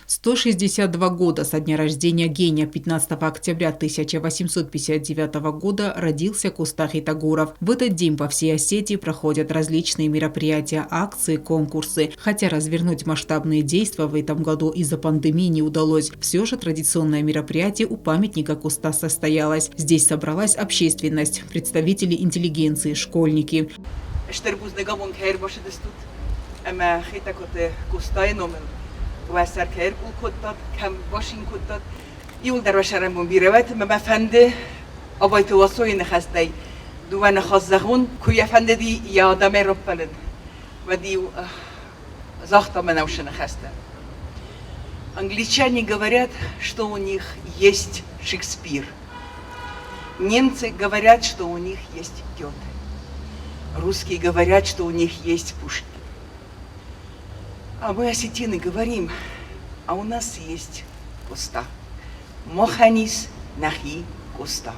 162 года со дня рождения гения 15 октября 1859 года родился Кустахи Тагуров. В этот день по всей Осетии проходят различные мероприятия, акции, конкурсы. Хотя развернуть масштабные действия в этом году из-за пандемии не удалось, все же традиционное мероприятие у памятника Куста состоялось. Здесь собралась общественность, представители интеллигенции, школьники. واسر کهر کل کد داد کم باشین کد داد یول در وشرم بون بیروت ما فنده آبای تو واسوی نخسته دوان خازدخون کوی فنده دی یادم رپلن و دی захта мы уже нахасты. Англичане говорят, что у них есть Шекспир. Немцы говорят, что у них есть Гёте. Русские говорят, что у них есть Пушкин. А мы, осетины, говорим, а у нас есть Куста. Моханис нахи Куста.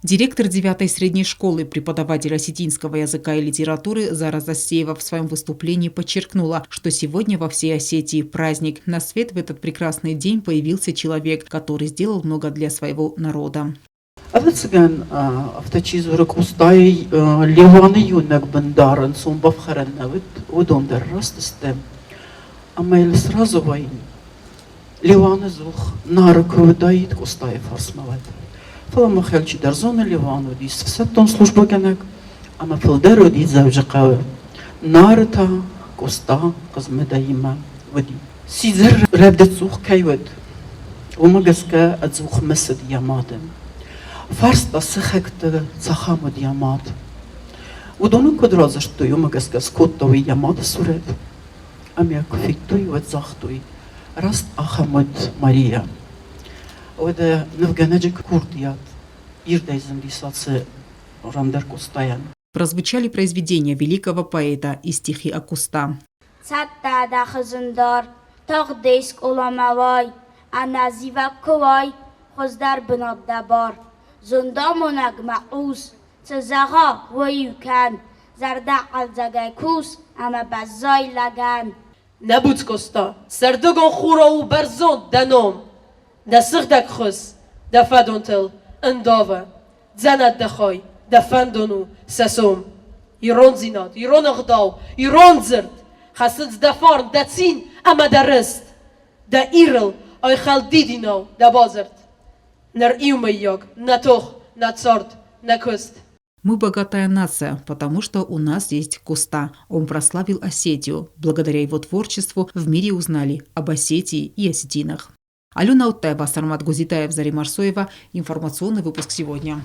Директор 9-й средней школы, преподаватель осетинского языка и литературы Зара Засеева в своем выступлении подчеркнула, что сегодня во всей Осетии праздник. На свет в этот прекрасный день появился человек, который сделал много для своего народа. أفسجن أفتشي زورك وسطاي ليواني يونك بندارن صوم بفخرنا ودون درست استم أما يلسرازو وين ليوان زوخ نارك ودايت وسطاي فرس مواد فلما خلشي درزون ليوانو دي ستون служба جنك أما في الدرو دي زوج قوي نارتا كوستا قزم دايما ودي سيزر ربدت زوخ كيود وما قسكا أتزوخ مسد يامادن Фарста сехекте цахамод ямад. Удону кодраза что юмагеска скоттови ямад сурет. Амя кофиктуй ватзахтуй. Раст ахамод Мария. Оде невгенеджик курдият. Ирдейзен лисаце рандер Кустаян. Прозвучали произведения великого поэта и стихи о Куста. Цатта да хазандар, тагдейск уламавай, аназива ковай, хоздар бнад дабар. زندامونگ معوز تزاغا ویوکن زردقل زگای کوس اما بزای لگن نبود کستا سردگان خورا و برزان دنام نسخدک خس دفدونتل انداوه زند دخای دفندونو سسوم ایران زیناد ایران اغداو ایران زرد خسد دفارن دتسین اما درست دا ایرل آی خل دیدیناو دبازرد Мы богатая нация, потому что у нас есть Куста. Он прославил Осетию. Благодаря его творчеству в мире узнали об Осетии и осетинах. Алена Уттаева, Сармат Гузитаев, Зарема Арсоева. Информационный выпуск сегодня.